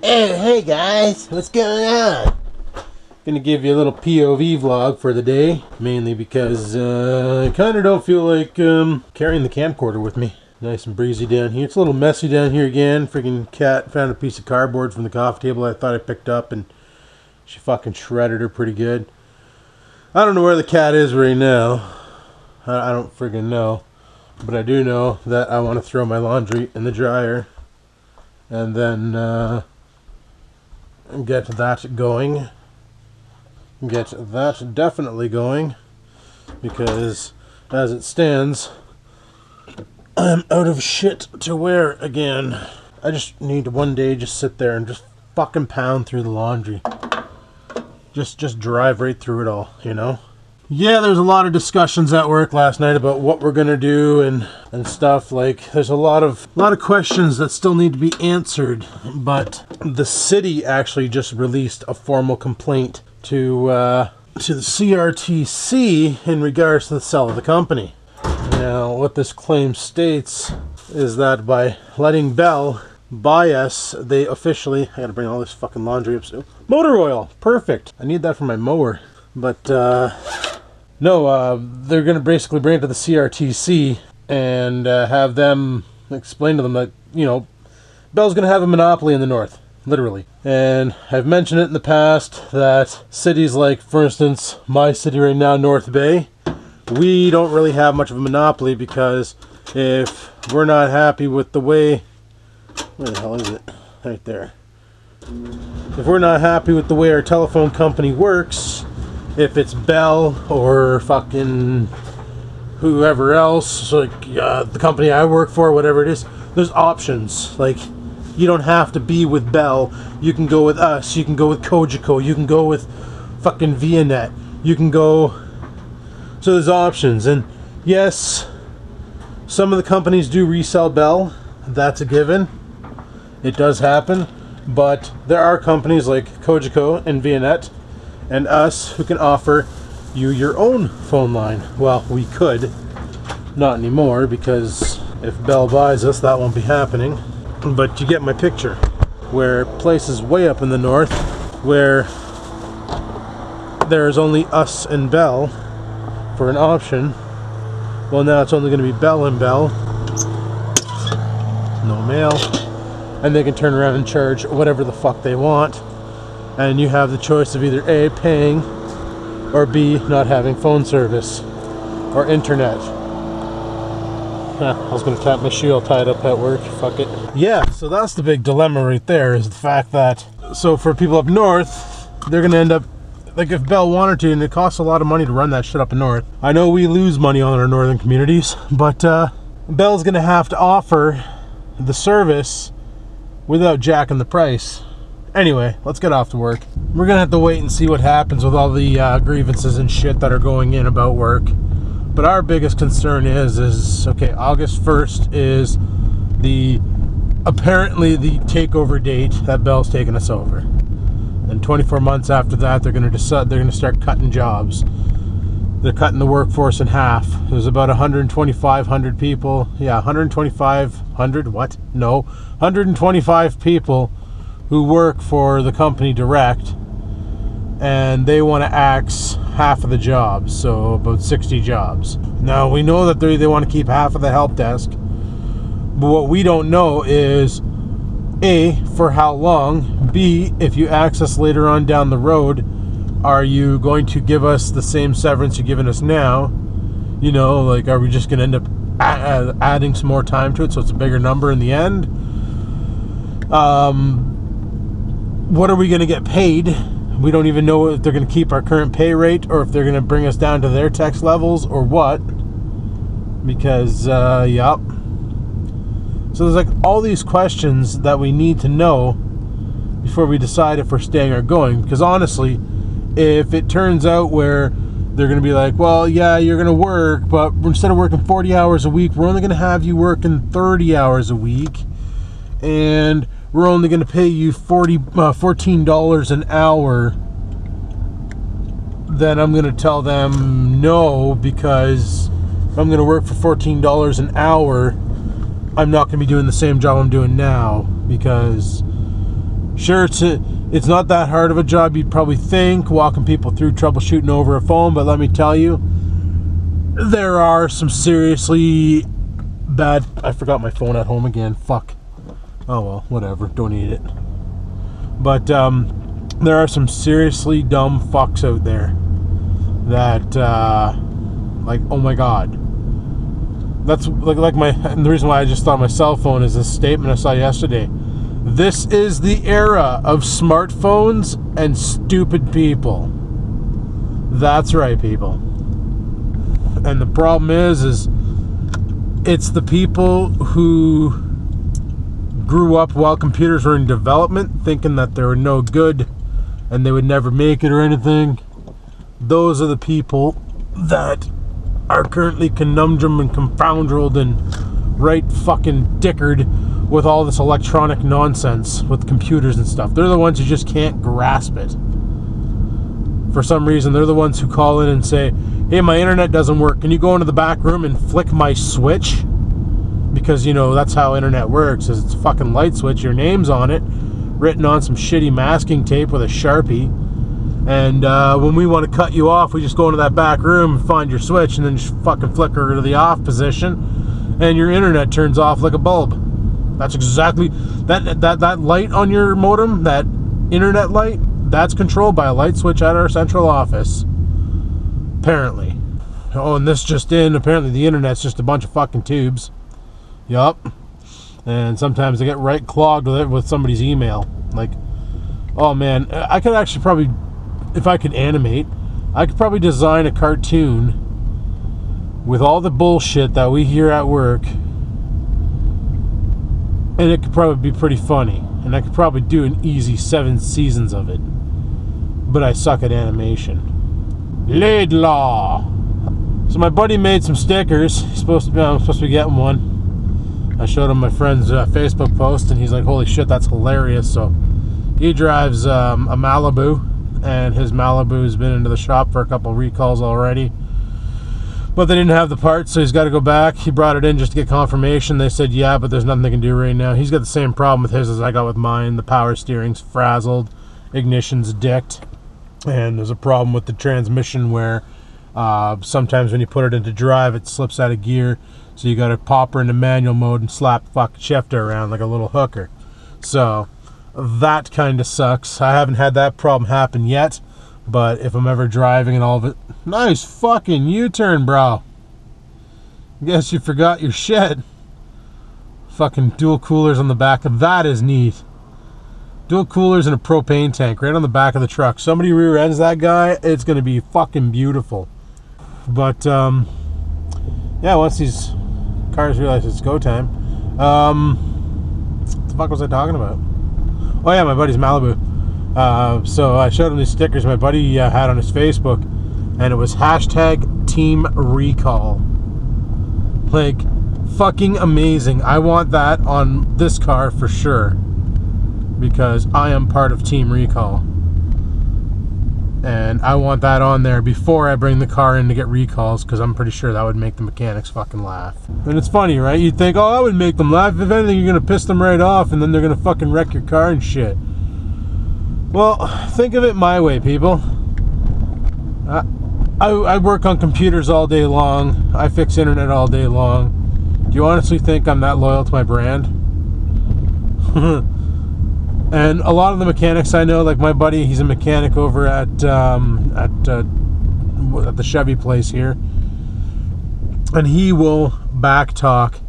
Hey guys, what's going on? Gonna give you a little POV vlog for the day, mainly because I kind of don't feel like carrying the camcorder with me. Nice and breezy down here. It's a little messy down here again. Freaking cat found a piece of cardboard from the coffee table I thought I picked up, and she fucking shredded her pretty good. I don't know where the cat is right now. I don't friggin' know. But I do know that I want to throw my laundry in the dryer and then get that going. Get that definitely going, because as it stands, I'm out of shit to wear again. I just need to one day just sit there and just fucking pound through the laundry. Just drive right through it all, you know? Yeah, there's a lot of discussions at work last night about what we're gonna do and stuff. Like, there's a lot of questions that still need to be answered, but the city actually just released a formal complaint to the CRTC in regards to the sale of the company. Now, what this claim states is that by letting Bell buy us, they officially... I gotta bring all this fucking laundry up still. Motor oil! Perfect! I need that for my mower. But, no, they're gonna basically bring it to the CRTC and have them explain to them that, you know, Bell's gonna have a monopoly in the north. Literally. And I've mentioned it in the past that cities like, for instance, my city right now, North Bay, we don't really have much of a monopoly, because if we're not happy with the way... Where the hell is it? Right there. If we're not happy with the way our telephone company works, if it's Bell or fucking whoever else, like the company I work for, whatever it is, there's options. Like, you don't have to be with Bell. You can go with us. You can go with Cogeco. You can go with fucking Vianet. You can go... So there's options. And yes, some of the companies do resell Bell. That's a given. It does happen. But there are companies like Cogeco and Vianet and us who can offer you your own phone line. Well, we could. Not anymore, because if Bell buys us, that won't be happening. But you get my picture, where places way up in the north, where there's only us and Bell for an option, well, now it's only going to be Bell and Bell. No mail. And they can turn around and charge whatever the fuck they want. And you have the choice of either A, paying, or B, not having phone service or internet. I was going to tap my shoe all tied up at work. Fuck it. Yeah, so that's the big dilemma right there, is the fact that, so for people up north, they're going to end up, like, if Bell wanted to, and it costs a lot of money to run that shit up in north. I know we lose money on our northern communities, but Bell's going to have to offer the service without jacking the price. Anyway, let's get off to work. We're going to have to wait and see what happens with all the grievances and shit that are going in about work. But our biggest concern is okay, August 1st is apparently the takeover date that Bell's taking us over. And 24 months after that, they're going to start cutting jobs. They're cutting the workforce in half. There's about 1,250 people. Yeah, 1,250, what? No, 125 people who work for the company direct, and they want to axe half of the jobs, so about 60 jobs. Now, we know that they want to keep half of the help desk, but what we don't know is, A, for how long, B, if you axe us later on down the road, are you going to give us the same severance you're giving us now? You know, like, are we just going to end up adding some more time to it so it's a bigger number in the end? What are we going to get paid? We don't even know if they're going to keep our current pay rate, or if they're going to bring us down to their tax levels, or what. Because, yep. So there's like all these questions that we need to know before we decide if we're staying or going. Because honestly, if it turns out where they're going to be like, well, yeah, you're going to work, but instead of working 40 hours a week, we're only going to have you working 30 hours a week. And we're only going to pay you $14 an hour, then I'm going to tell them no, because if I'm going to work for $14 an hour, I'm not going to be doing the same job I'm doing now, because Sure, it's not that hard of a job you'd probably think, walking people through troubleshooting over a phone, but let me tell you, there are some seriously bad... I forgot my phone at home again. Fuck. Oh well, whatever. Don't need it. But there are some seriously dumb fucks out there that, like, oh my god. That's like my... And the reason why I just thought my cell phone is this statement I saw yesterday. This is the era of smartphones and stupid people. That's right, people. And the problem is it's the people who grew up while computers were in development, thinking that they were no good and they would never make it or anything. Those are the people that are currently conundrum and confounded and right fucking dickered with all this electronic nonsense with computers and stuff. They're the ones who just can't grasp it. For some reason, they're the ones who call in and say, hey, my internet doesn't work. Can you go into the back room and flick my switch? Because, you know, that's how internet works. Is it's a fucking light switch. Your name's on it, written on some shitty masking tape with a Sharpie. And when we want to cut you off, we just go into that back room and find your switch and then just fucking flicker to the off position. And your internet turns off like a bulb. That's exactly... That light on your modem, that internet light, that's controlled by a light switch at our central office. Apparently. Oh, and this just in, apparently the internet's just a bunch of fucking tubes. Yup. And sometimes they get right clogged with somebody's email. Like, oh man, I could actually probably, if I could animate, I could probably design a cartoon with all the bullshit that we hear at work, and it could probably be pretty funny. And I could probably do an easy 7 seasons of it. But I suck at animation. Laidlaw. So my buddy made some stickers. I'm supposed to be getting one. I showed him my friend's Facebook post, and he's like, holy shit, that's hilarious. So he drives a Malibu, and his Malibu's been into the shop for a couple recalls already. But they didn't have the parts, so he's got to go back. He brought it in just to get confirmation. They said, yeah, but there's nothing they can do right now. He's got the same problem with his as I got with mine. The power steering's frazzled, ignition's dicked, and there's a problem with the transmission where sometimes when you put it into drive, it slips out of gear. So you got to pop her into manual mode and slap the fucking shifter around like a little hooker. So that kind of sucks. I haven't had that problem happen yet. But if I'm ever driving and all of it... Nice fucking U-turn, bro. Guess you forgot your shit. Fucking dual coolers on the back. That is neat. Dual coolers and a propane tank right on the back of the truck. Somebody rear ends that guy, it's going to be fucking beautiful. But, yeah, once these cars realize it's go time. What the fuck was I talking about? Oh yeah, my buddy's Malibu. So I showed him these stickers my buddy had on his Facebook, and it was hashtag Team Recall. Like, fucking amazing. I want that on this car for sure, because I am part of Team Recall. And I want that on there before I bring the car in to get recalls, because I'm pretty sure that would make the mechanics fucking laugh. And it's funny, right? You'd think, oh, that would make them laugh. If anything, you're going to piss them right off, and then they're going to fucking wreck your car and shit. Well, think of it my way, people. I work on computers all day long. I fix internet all day long. Do you honestly think I'm that loyal to my brand? And a lot of the mechanics I know, like my buddy, he's a mechanic over at the Chevy place here, and he will backtalk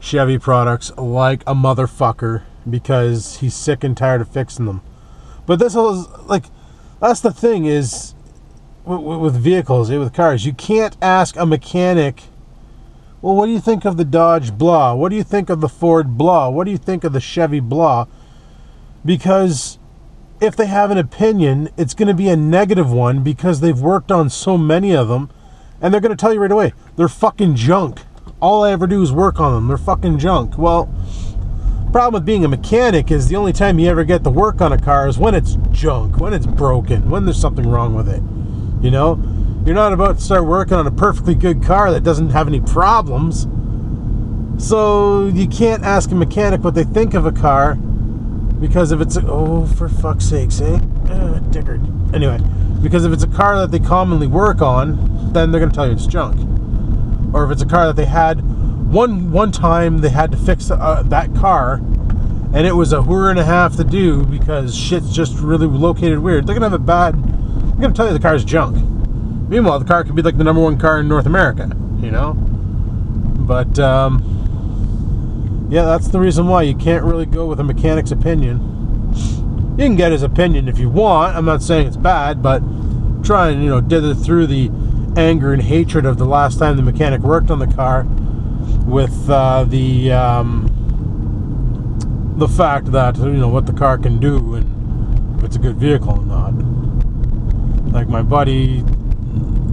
Chevy products like a motherfucker because he's sick and tired of fixing them. But this is like, that's the thing is with vehicles, with cars, you can't ask a mechanic, well, what do you think of the Dodge blah? What do you think of the Ford blah? What do you think of the Chevy blah? Because if they have an opinion, it's going to be a negative one because they've worked on so many of them, and they're going to tell you right away, they're fucking junk. All I ever do is work on them. They're fucking junk. Well, problem with being a mechanic is the only time you ever get to work on a car is when it's junk, when it's broken, when there's something wrong with it. You know, you're not about to start working on a perfectly good car that doesn't have any problems. So you can't ask a mechanic what they think of a car Because if it's oh, for fuck's sakes, eh? Dickard. Anyway, because if it's a car that they commonly work on, then they're going to tell you it's junk. Or if it's a car that they had one time they had to fix that car, and it was a hour and a half to do because shit's just really located weird. They're going to have it bad. They're going to tell you the car's junk. Meanwhile, the car could be like the #1 car in North America, you know? But, yeah, that's the reason why you can't really go with a mechanic's opinion. You can get his opinion if you want. I'm not saying it's bad, but try and, you know, dither through the anger and hatred of the last time the mechanic worked on the car with the fact that, you know, what the car can do and if it's a good vehicle or not. Like my buddy,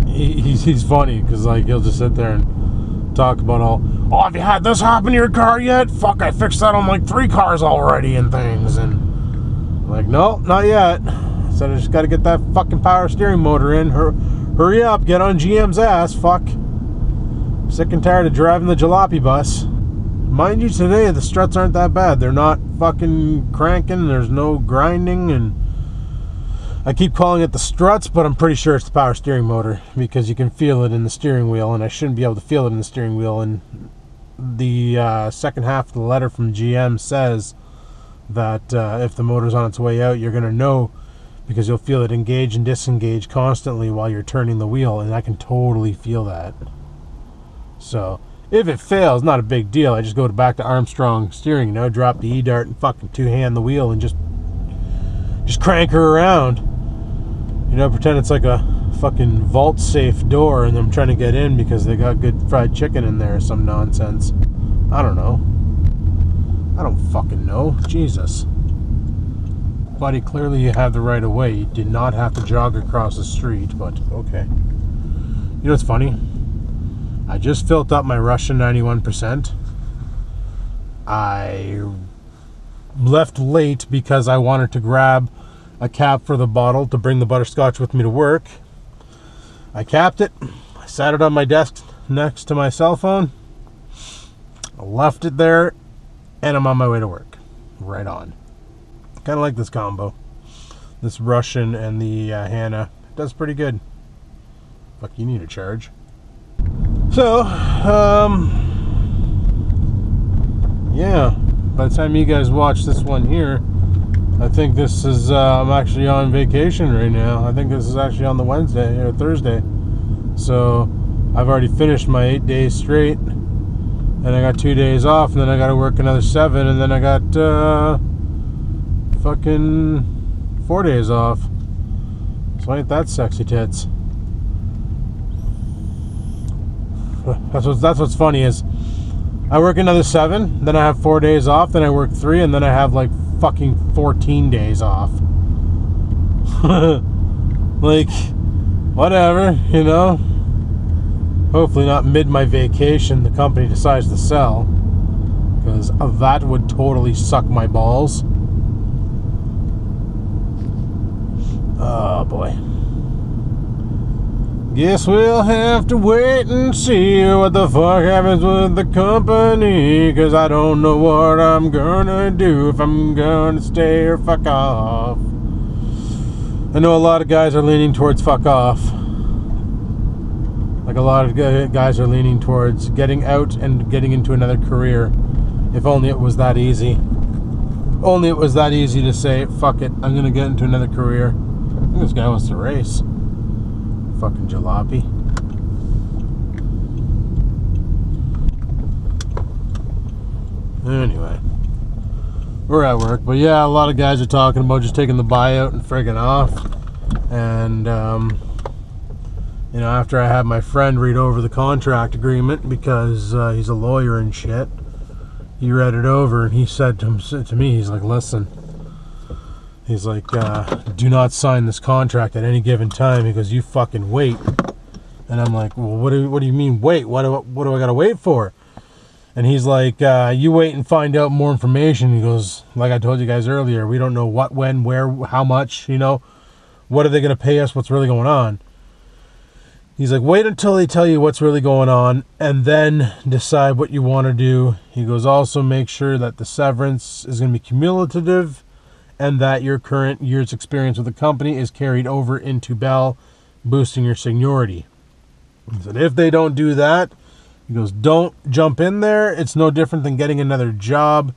he's funny because like he'll just sit there and talk about oh, have you had this happen to your car yet? Fuck, I fixed that on like 3 cars already and things. And I'm like, no, not yet. Said I just got to get that fucking power steering motor in. Hurry up, get on GM's ass. Fuck. Sick and tired of driving the jalopy bus. Mind you, today the struts aren't that bad. They're not fucking cranking. There's no grinding, and I keep calling it the struts, but I'm pretty sure it's the power steering motor because you can feel it in the steering wheel, and I shouldn't be able to feel it in the steering wheel. And the second half of the letter from GM says that if the motor's on its way out, you're going to know because you'll feel it engage and disengage constantly while you're turning the wheel, and I can totally feel that. So if it fails, not a big deal. I just go back to Armstrong steering, you know, drop the E-dart and fucking two-hand the wheel and just crank her around. You know, pretend it's like a fucking vault safe door and I'm trying to get in because they got good fried chicken in there or some nonsense. I don't know. I don't fucking know. Jesus. Buddy, clearly you have the right of way. You did not have to jog across the street, but okay. You know what's funny? I just filled up my Russian 91%. I left late because I wanted to grab a cap for the bottle to bring the butterscotch with me to work. I capped it. I sat it on my desk next to my cell phone. I left it there, and I'm on my way to work. Right on. Kind of like this combo. This Russian and the Hannah. It does pretty good. Fuck, you need a charge. So, yeah. By the time you guys watch this one here, I think this is, I'm actually on vacation right now. I think this is actually on the Wednesday or Thursday. So, I've already finished my 8 days straight. And I got 2 days off, and then I got to work another 7, and then I got, fucking 4 days off. So ain't that sexy tits. That's what's funny is I work another 7, then I have 4 days off, then I work 3, and then I have like fucking 14 days off. Like, whatever, you know. Hopefully not mid my vacation the company decides to sell, because that would totally suck my balls. Oh boy. Guess we'll have to wait and see what the fuck happens with the company, cause I don't know what I'm gonna do, if I'm gonna stay or fuck off. I know a lot of guys are leaning towards fuck off. Like a lot of guys are leaning towards getting out and getting into another career. If only it was that easy. Only it was that easy to say, fuck it, I'm gonna get into another career. I think this guy wants to race. Fucking jalopy. Anyway, we're at work, but yeah, a lot of guys are talking about just taking the buyout and friggin' off. And you know, after I had my friend read over the contract agreement, because he's a lawyer and shit, he read it over and he said to me, he's like, listen, he's like, do not sign this contract at any given time because you fucking wait. And I'm like, well, what do you mean wait? What do I gotta wait for? And he's like, you wait and find out more information. He goes, like I told you guys earlier, we don't know what, when, where, how much, you know, what are they gonna pay us, what's really going on. He's like, wait until they tell you what's really going on and then decide what you want to do. He goes, also make sure that the severance is going to be cumulative and that your current year's experience with the company is carried over into Bell, boosting your seniority. He said if they don't do that, he goes, don't jump in there. It's no different than getting another job.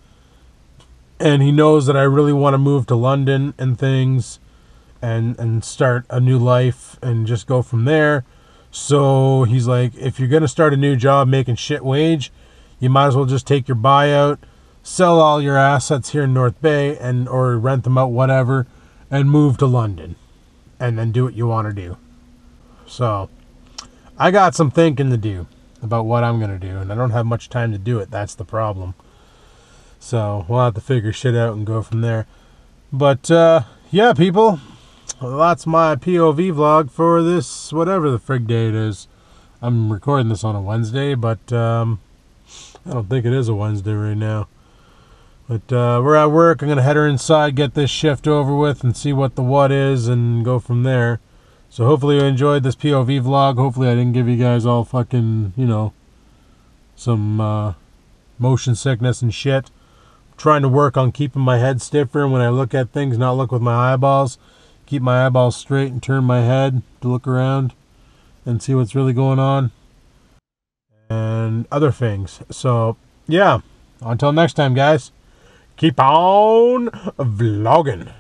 And he knows that I really want to move to London and things and start a new life and just go from there. So he's like, if you're going to start a new job making shit wage, you might as well just take your buyout, sell all your assets here in North Bay and or rent them out, whatever, and move to London and then do what you want to do. So I got some thinking to do about what I'm going to do, and I don't have much time to do it. That's the problem. So we'll have to figure shit out and go from there. But yeah, people, that's my POV vlog for this, whatever the frig day it is. I'm recording this on a Wednesday, but I don't think it is a Wednesday right now. But we're at work. I'm going to head her inside, get this shift over with, and see what the what is, and go from there. So hopefully you enjoyed this POV vlog. Hopefully I didn't give you guys all fucking, you know, some motion sickness and shit. I'm trying to work on keeping my head stiffer when I look at things, not look with my eyeballs. Keep my eyeballs straight and turn my head to look around and see what's really going on. And other things. So, yeah. Until next time, guys. Keep on vlogging.